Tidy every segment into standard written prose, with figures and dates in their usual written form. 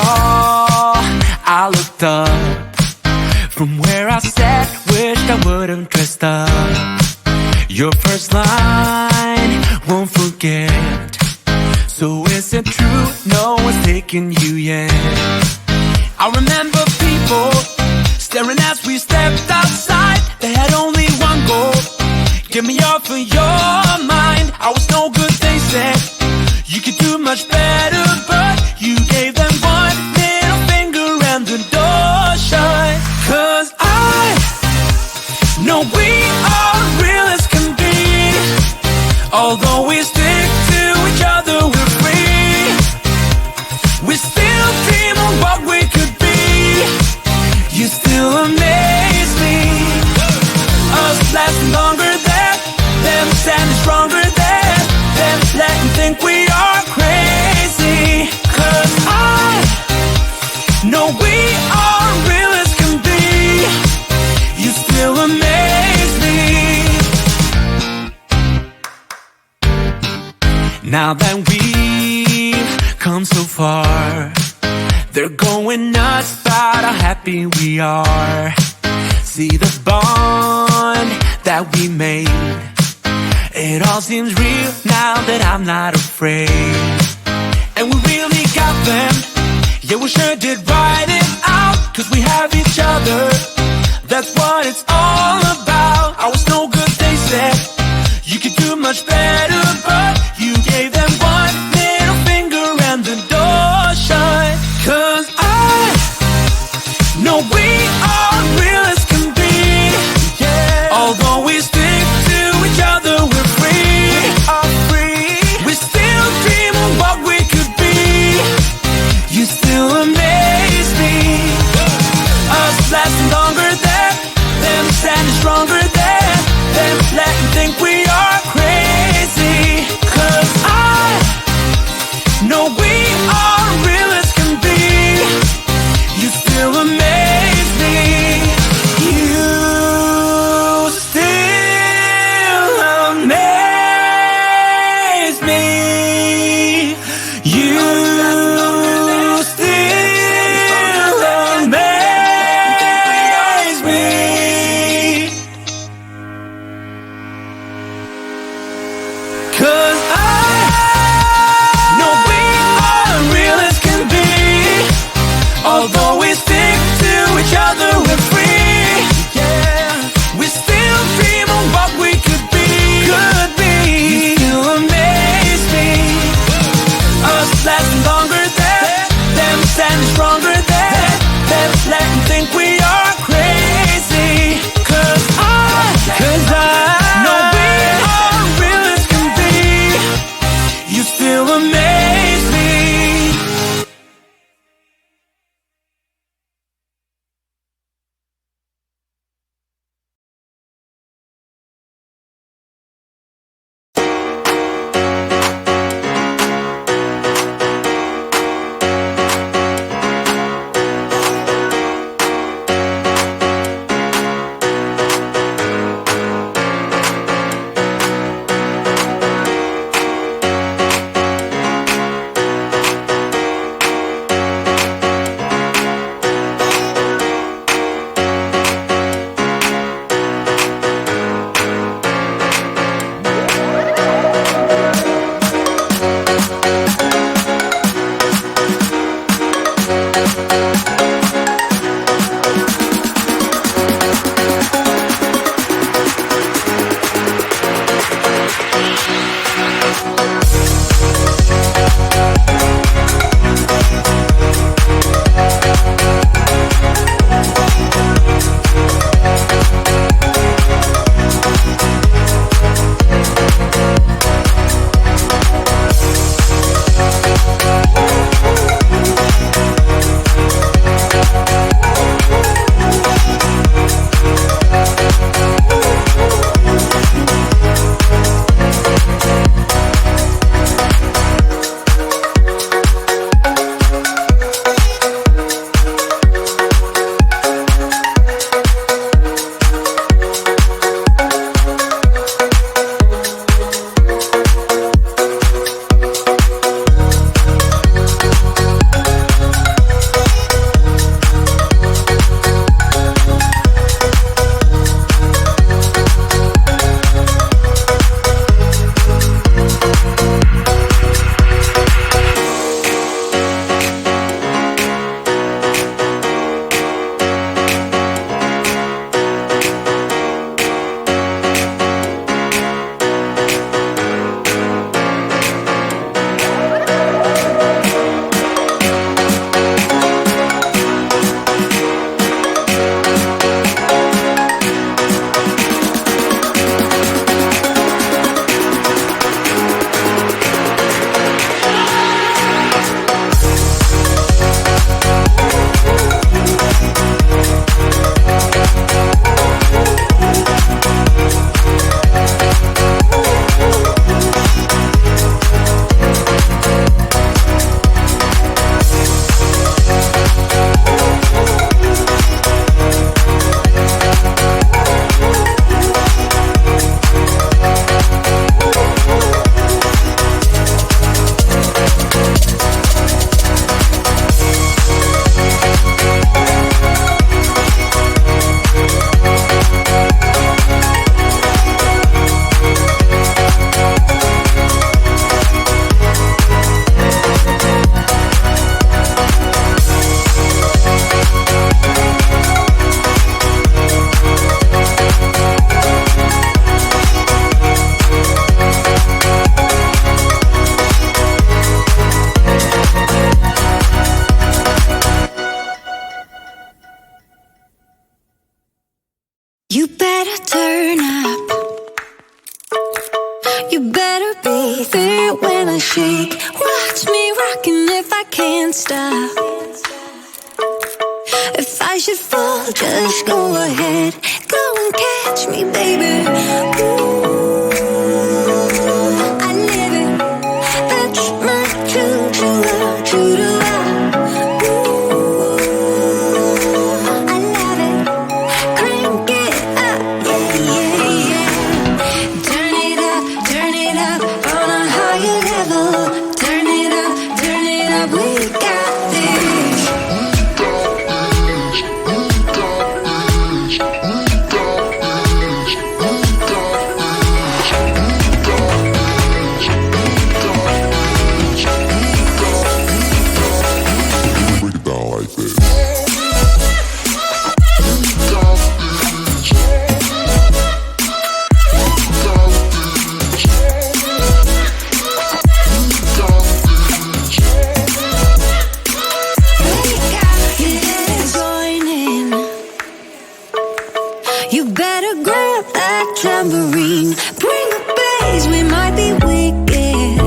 call, I looked up from where I sat, wished I would've dressed up. Your first line, won't forget. So is it true, no one's taking you yet? I remember people staring as we stepped outside. They had only one goal, get me off of your mind. I was no good, they said. You could do much better, but you gave them one middle finger and the door shut. 'Cause I know we are real as can be. Although we stick to each other, we're free. We still dream of what we could be. You still amaze me. Us lasting longer than them, standing stronger than them, letting think we are crazy. 'Cause I know we are real as can be. You still amaze me. Now that we've come so far, they're going nuts about how happy we are. See the bond that we made, it all seems real now that I'm not afraid. And we really got them, yeah, we sure did write it out. 'Cause we have each other, that's what it's all about. I was no good, they said. You could do much better, but you gave them one middle finger and the door shut. 'Cause I know we are real as can be. Yeah. Although we stick to each other, we're free. We are free. We still dream of what we could be. You still amaze me. Us lasting longer than them, standing stronger than them, letting think we are crazy. shake. Watch me rocking if I can't stop. If I should fall, just go ahead. Go and catch me, baby. Ooh, I live it. That's my true. I love it. Crank it up, yeah. Turn it up on a higher level. Turn it up, we got this. Break it down like this. You better grab that tambourine. Bring the bass, we might be wicked.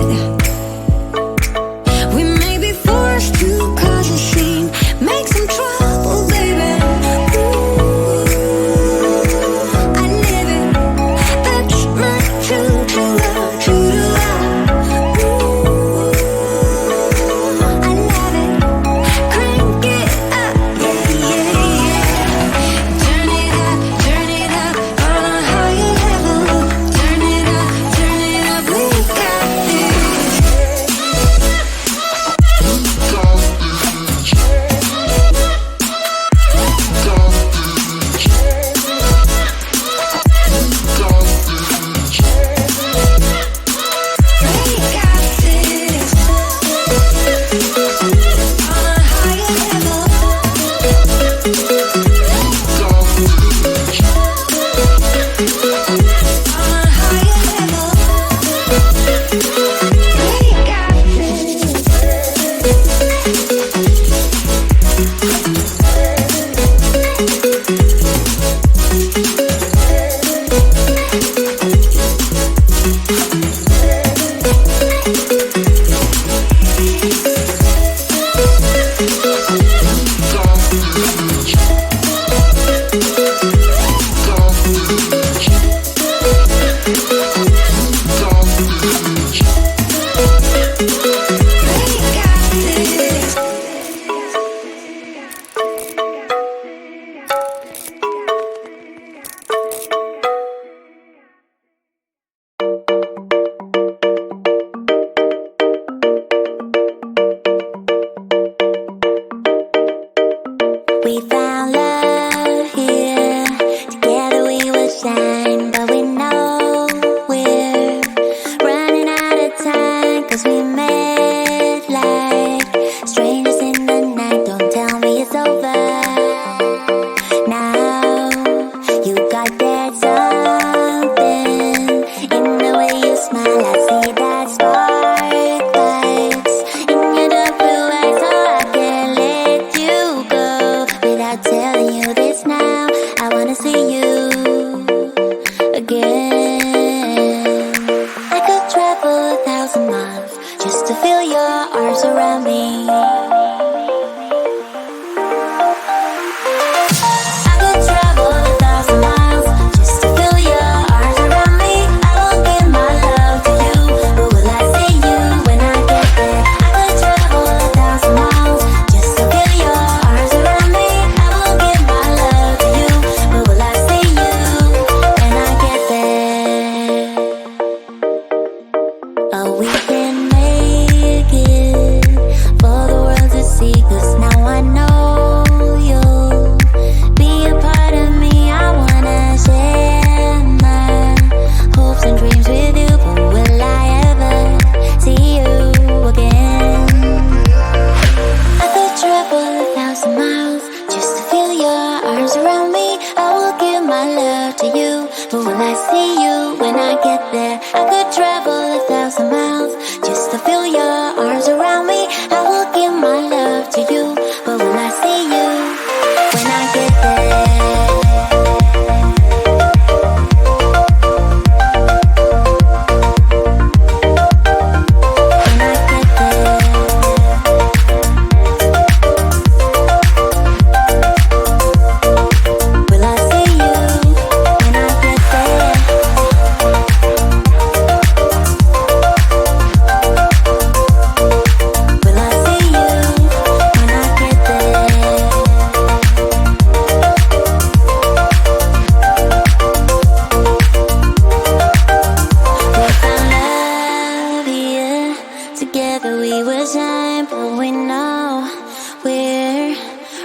We may be forced to cause a scene. Make some trouble, baby. Ooh, I live it. That's my true love. Ooh, I love it. Crank it up, yeah. Turn it up on a higher level. Turn it up, we got this. We got this. On a higher level. On a higher level. We got We found love here. Together we will shine, but we know we're running out of time. 'Cause we met like strangers in the night. Don't tell me it's over. Now you got that something in the way you smile. I see that sparklights in your dark blue eyes, so I can't let you go without telling you this now. I wanna see you again. I could travel 1,000 miles just to feel your arms around me. I could travel 1,000 miles just to feel your arms around me. I will give my love to you, but will I see you when I get there? I could travel 1,000 miles just to feel your arms around me. I will give my love to you, but will I see you when I get there? Oh, we can make it for the world to see. 'Cause now I know you'll be a part of me. I wanna share my hopes and dreams with you, but will I ever see you again? I could travel 1,000 miles just to feel your arms around me. I will give my love to you, but will I see you when I get there? I could travel 1,000 miles just to Together we will shine, but we know we're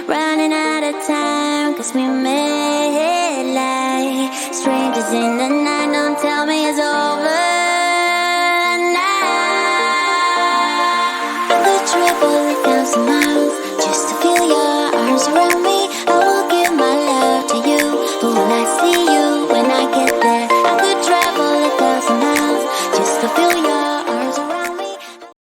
running out of time, 'cause we made like strangers in the night. Don't tell me it's over.